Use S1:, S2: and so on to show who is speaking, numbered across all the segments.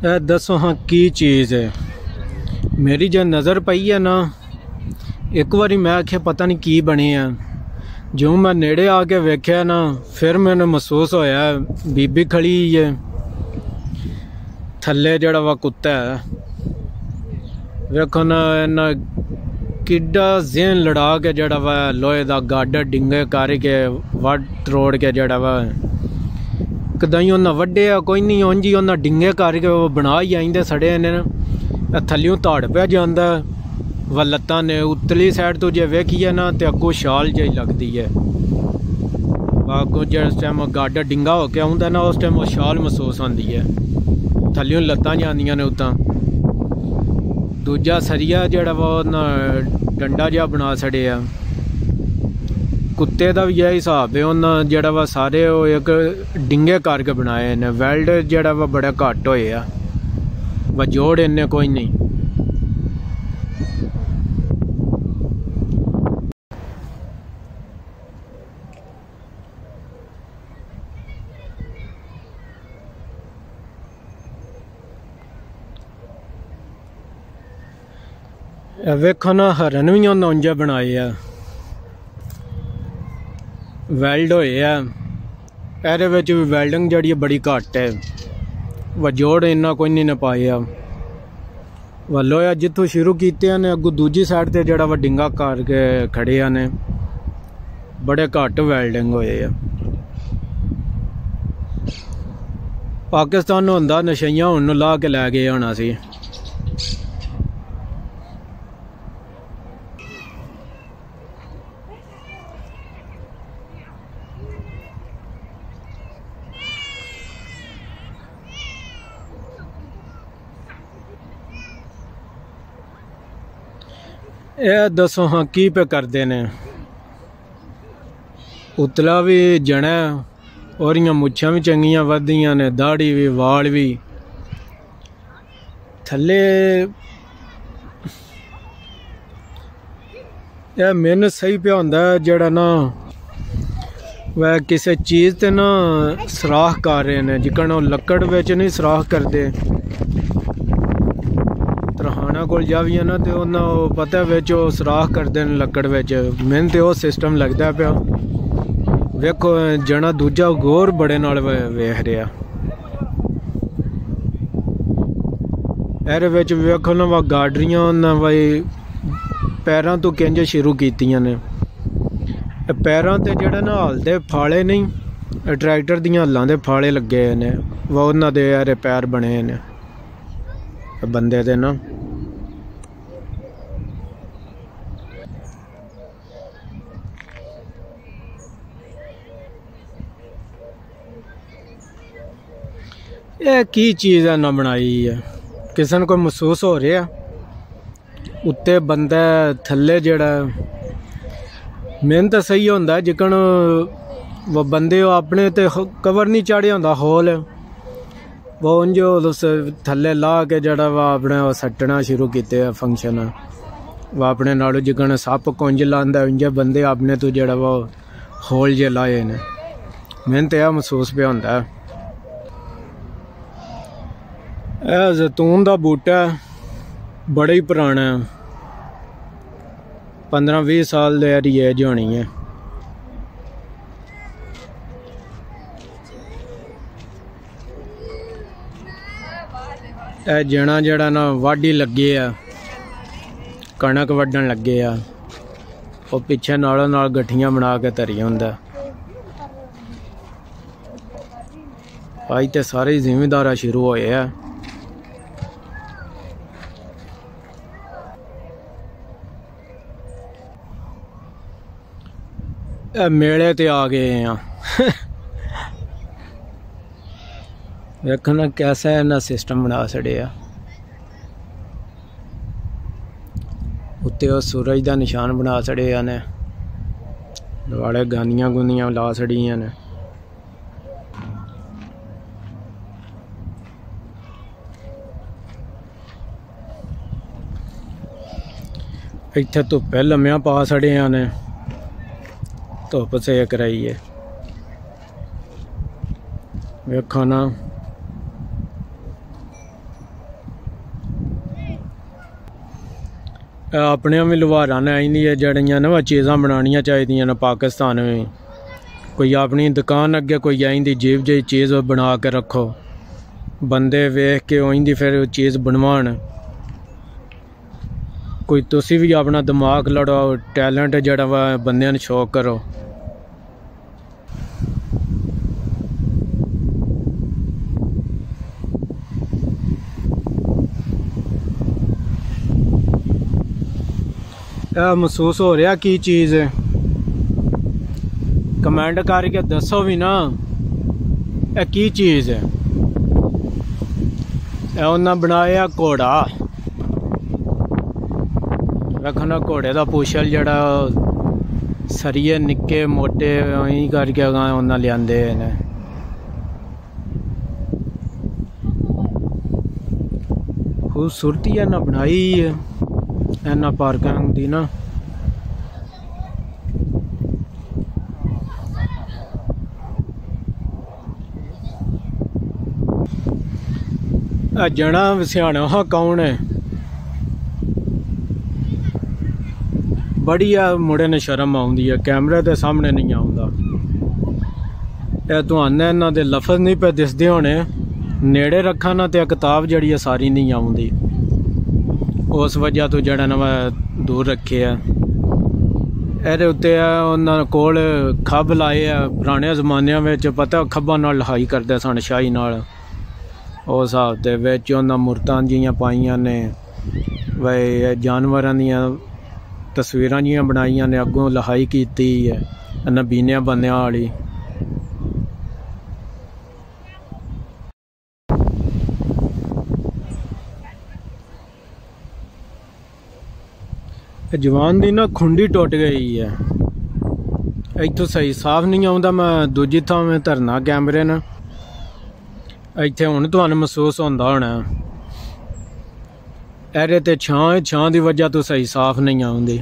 S1: दसो हाँ की चीज़ है। मेरी जो नज़र पई है ना, एक बारी मैं आखे पता नहीं की बनी है। जो मैं नेड़े आके वेख्या ना, फिर मैंने महसूस होया बीबी खड़ी है थल्ले जड़ा वा कुत्ता है। वेखो ना इन्ना किड्डा ज़हन लड़ा के जड़ा वा लोहे दा गाडर डिंगे करके वड तरोड़ के जड़ा वा कदाई उन्हें वड्डे कोई नहीं उंजी उन्हें डिंगे करके वो बना ही आइंदे सड़े ने थल्लियों ताड़ पे जांदा व लत्तां ने उतली साइड तो जे वेखिए ना तो अगों शाल जी लगती है। अगों जिस टाइम गाडर डिंगा हो के आउंदा ना उस टाइम वो शाल महसूस होंदी है। थल्लियों लत्तां जांदियां ने उतां दूजा सरिया जड़ा वो ना डंडा जा बना छड़िया। कुत्ते का भी यही हिसाब है, उन्हें जड़ा वा सारे वो एक डिंगे करके बनाए ने। वेल्ड जड़ा वा बड़ा घट होए व जोड़ इन्ने कोई नहीं। वेखो ना हरन भी उन्हें उंजे बनाए आ, वेल्ड होए आ। एहदे विच भी वेल्डिंग जड़ी बड़ी घट है व जोड़ इन्ना कोई नहीं पाया। व लोया जितों शुरू किते ने अगों दूजी साइड ते जड़ा वा डिंगा करके खड़े ने, बड़े घट वेल्डिंग होए आ। पाकिस्तान होंदा नशइयां हुण ला के लै गए होना सी। यह दसो हाँ की पे करते ने। उतला भी जना और मुछां भी चंगियां वधियां ने, दाढ़ी भी वाल भी थले। यह मेहनत सही पे होंदा जड़ा ना वह किसी चीज़ ते ना सराख कर रहे हैं, जिकन लकड़ विच नहीं सराख करते। तरहाना कोल जाविए ना तो उन्हें पता बिच सराख करते हैं लकड़ विच। मैंने तो वो सिस्टम लगता पिया। वेखो जना दूजा गौर बड़े नाल वेख रहा। एहदे विच वेखो ना वा गाडरियां उन्हें भाई पैरों तो किंज शुरू कीतियां ने। पैरों ते जड़े ना हल दे फाले नहीं, ट्रैक्टर दियां हल्लां दे फाले लगे ने, वो उन्हां दे यारे पैर बने ने बंदे दे ना। यह की चीज़ है ना बनाई है, किसी ने कोई महसूस हो रहा उत्ते बंदा थल्ले जड़ा। मेहनत सही होंदा जिकन वो बंदे अपने ते कवर नहीं चाढ़िया होंदा होल, वो उंजो उस थल्ले ला के जड़ा वा अपने सट्टना शुरू किते फंक्शन। वह अपने नालों जिकन सप कुंज लांदा उंजे बंदे अपने तो जड़ा वो होल जे लाए ने। मेहनत यह महसूस पे होंदा। यह जैतून का बूटा बड़ा ही पुराना है, 15-20 साल की एज होनी है। यह जना जड़ा ना वाढी लगे आ, कणक वड्डन लगे आ, वो पिछे नालों नाल गठियां बना के धरी हुंदा। अज तो सारे जिमीदार शुरू होए आ। मेले ते आ गए हैं देखना कैसा है ना सिस्टम बना छड़िया। उत्ते वो सूरज का निशान बना छड़िया ने, दुआले गानियां गुनियां ला छड़ियां ने। इत्थे धुप्पे लम्मियां पा छड़िया ने, धुप सेक रही है। वेखो ना अपने भी लुहारा ने आई है जड़ियाँ न चीज़ां बनानियां चाहिए न पाकिस्तान में कोई अपनी दुकान अगे कोई आई जीव जी चीज़ बना के रखो बंदे वेख के ओंदी फिर चीज़ बनवान कोई तुसी भी अपना दिमाग लड़ाओ टैलेंट जड़ा वा बंदे शो करो। महसूस हो रहा की चीज़ है कमेंट करके दसो भी ना की चीज़ है। उन्हें बनाया घोड़ा रखना घोड़े का पूछल जड़ा सरिये निक्के मोटे करके उन्हें लियादे ने खूबसूरती ना बनाई है इन्ना पार्किंग दी ना जना सियाना हा कौन है बढ़िया मुड़े ने शर्म आउंदी है कैमरे के सामने नहीं आउंदा तुहाने इन्हां दे लफज नहीं पे दिसदे होने नेड़े रखा ना तो किताब जड़ी है सारी नहीं आउंदी उस वजह तो जड़ा ना मैं दूर रखे है। ਇਹਦੇ ਉੱਤੇ ਉਹਨਾਂ ਕੋਲ ਖੱਬ ਲਾਏ ਆ ਪੁਰਾਣੇ ਜ਼ਮਾਨਿਆਂ ਵਿੱਚ ਪਤਾ ਖੱਬਾਂ ਨਾਲ ਲਹਾਈ ਕਰਦੇ ਸਨ ਸ਼ਾਹੀ ਨਾਲ ਉਸ ਹਿਸਾਬ ਦੇ ਵਿੱਚ ਉਹਨਾਂ ਮੂਰਤਾਂ ਜੀਆਂ ਪਾਈਆਂ ਨੇ ਵੇ ਜਾਨਵਰਾਂ ਦੀਆਂ ਤਸਵੀਰਾਂ ਜੀਆਂ ਬਣਾਈਆਂ ਨੇ ਅੱਗੋਂ ਲਹਾਈ ਕੀਤੀ ਹੈ ਨਬੀਨਿਆਂ ਬੰਦਿਆਂ ਵਾਲੀ। जवान दी ना खुंडी टुट गई है इतों सही साफ नहीं आता मैं दूजी थां धरना कैमरे न इत्थे हुण तुहानूं महसूस होंदा होना एहदे ते छां दी वजह तो सही साफ नहीं आउंदी।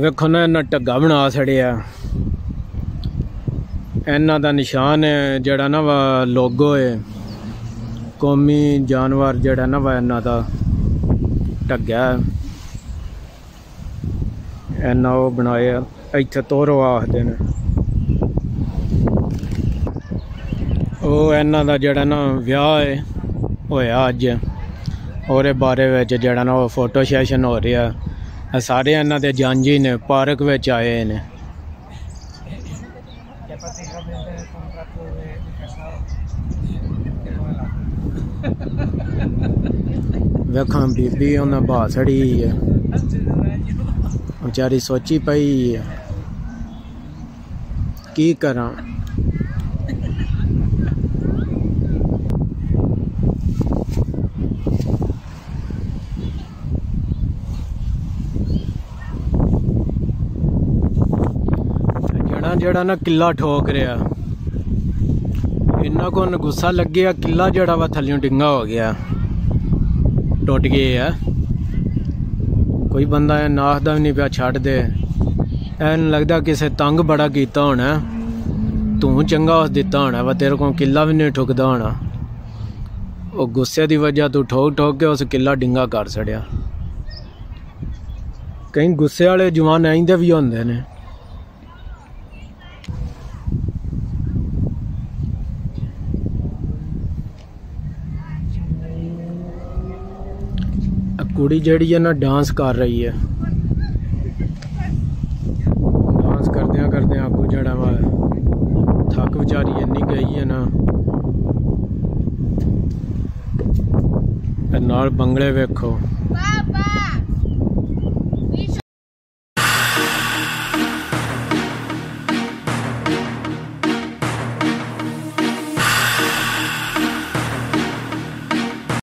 S1: वेखो ना इन्ना ढग्गा बना छड़िया इन्हां दा निशान है जड़ा ना वा लोगो है कौमी जानवर जड़ा ना वा इन्हां दा ढग्गा इन्ना वो बनाया इत्थे तोरो आखदे ने वो इन्हां दा जड़ा ना ब्याह है होया अज ओहदे बारे विच जड़ा ना वो फोटो सैशन हो रहा सारे इन्हां दे जांजी ने पार्क विच आए ने वेखां बीबी उन्हें बहा छड़ी है बेचारी सोची पई है की करां। जड़ा ना किला ठोक रहा इन्ना को गुस्सा लग गया किला जड़ा वा थल्लियों डिंगा हो गया टुट गया है कोई बंदा नाखदा भी नहीं पिया छड़ दे एन लगता किसी तंग बड़ा किया होना तू चंगा उस दिता होना वा तेरे को किला भी नहीं ठुकदा होना वो गुस्से की वजह तू ठोक ठोक के उस किला डिंगा कर छड़िया। कई गुस्से वाले जवान आइंदे भी होंदे ने कुड़ी जड़ी है ना डांस कर रही है डांस करदे आपको जड़ा वा थक बेचारी इन्नी गई है ना नाल बंगले वेखो।